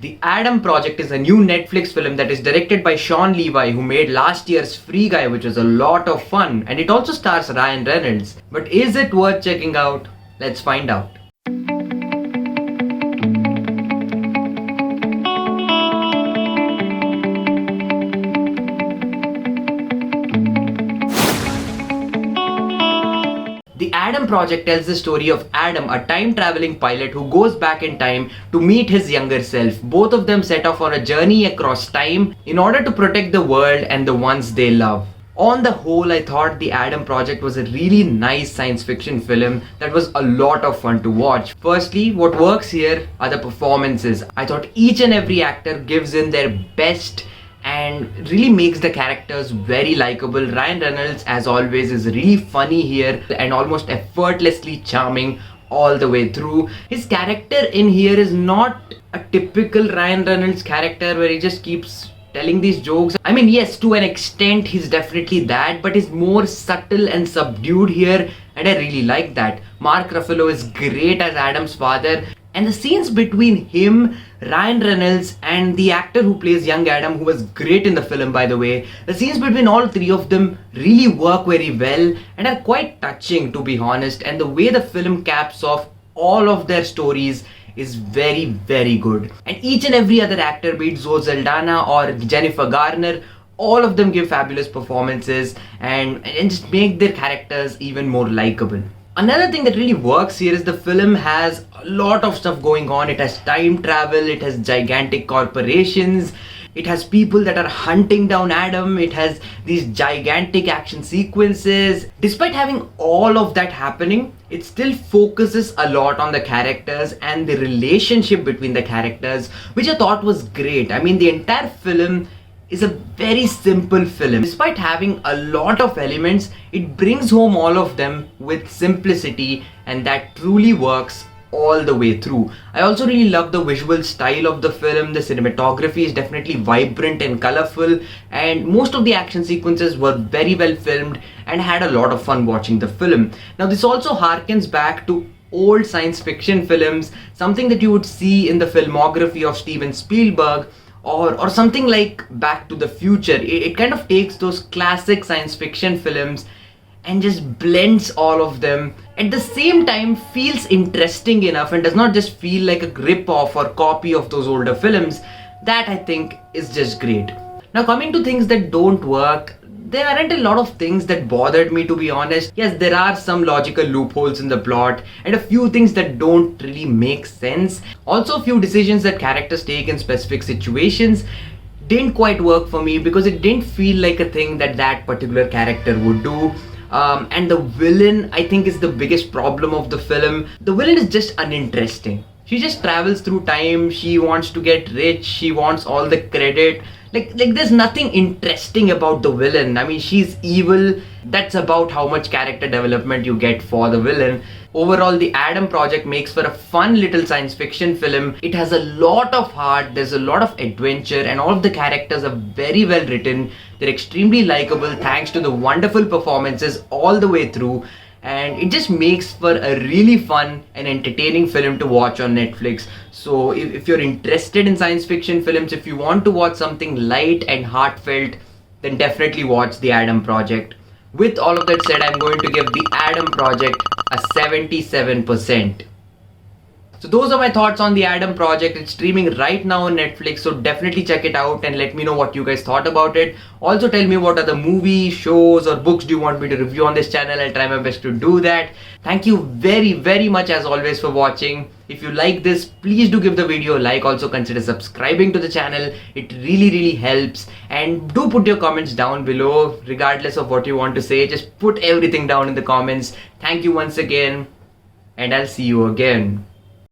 The Adam Project is a new Netflix film that is directed by Shawn Levy, who made last year's Free Guy, which was a lot of fun, and it also stars Ryan Reynolds. But is it worth checking out? Let's find out. The Adam Project tells the story of Adam, a time-traveling pilot who goes back in time to meet his younger self. Both of them set off on a journey across time in order to protect the world and the ones they love. On the whole, I thought the Adam Project was a really nice science fiction film that was a lot of fun to watch. Firstly, what works here are the performances. I thought each and every actor gives in their best and really makes the characters very likable. Ryan Reynolds, as always, is really funny here and almost effortlessly charming all the way through. His character in here is not a typical Ryan Reynolds character where he just keeps telling these jokes. I mean, yes, to an extent he's definitely that, but he's more subtle and subdued here, and I really like that. Mark Ruffalo is great as Adam's father, and the scenes between him, Ryan Reynolds, and the actor who plays young Adam, who was great in the film by the way, the scenes between all three of them really work very well and are quite touching, to be honest, and the way the film caps off all of their stories is very, very good. And each and every other actor, be it Saldaña or Jennifer Garner, all of them give fabulous performances and just make their characters even more likable. Another thing that really works here is the film has a lot of stuff going on. It has time travel, it has gigantic corporations, it has people that are hunting down Adam, it has these gigantic action sequences. Despite having all of that happening, it still focuses a lot on the characters and the relationship between the characters, which I thought was great. I mean, the entire film is a very simple film. Despite having a lot of elements, it brings home all of them with simplicity, and that truly works all the way through. I also really love the visual style of the film. The cinematography is definitely vibrant and colorful, and most of the action sequences were very well filmed and had a lot of fun watching the film. Now, this also harkens back to old science fiction films, something that you would see in the filmography of Steven Spielberg, or something like Back to the Future. It kind of takes those classic science fiction films and just blends all of them. At the same time, feels interesting enough and does not just feel like a rip-off or copy of those older films. That, I think, is just great. Now, coming to things that don't work, there aren't a lot of things that bothered me, to be honest. Yes, there are some logical loopholes in the plot and a few things that don't really make sense. Also, a few decisions that characters take in specific situations didn't quite work for me because it didn't feel like a thing that that particular character would do. And the villain, I think, is the biggest problem of the film. The villain is just uninteresting. She just travels through time, she wants to get rich, she wants all the credit. Like there's nothing interesting about the villain. I mean, she's evil. That's about how much character development you get for the villain. Overall, the Adam Project makes for a fun little science fiction film. It has a lot of heart, there's a lot of adventure, and all of the characters are very well written. They're extremely likable thanks to the wonderful performances all the way through. And it just makes for a really fun and entertaining film to watch on Netflix. So if you're interested in science fiction films, if you want to watch something light and heartfelt, then definitely watch The Adam Project. With all of that said, I'm going to give The Adam Project a 77%. So those are my thoughts on The Adam Project. It's streaming right now on Netflix, so definitely check it out and let me know what you guys thought about it. Also tell me what other movies, shows or books do you want me to review on this channel. I'll try my best to do that. Thank you very, very much as always for watching. If you like this, please do give the video a like. Also consider subscribing to the channel. It really, really helps. And do put your comments down below, regardless of what you want to say. Just put everything down in the comments. Thank you once again, and I'll see you again.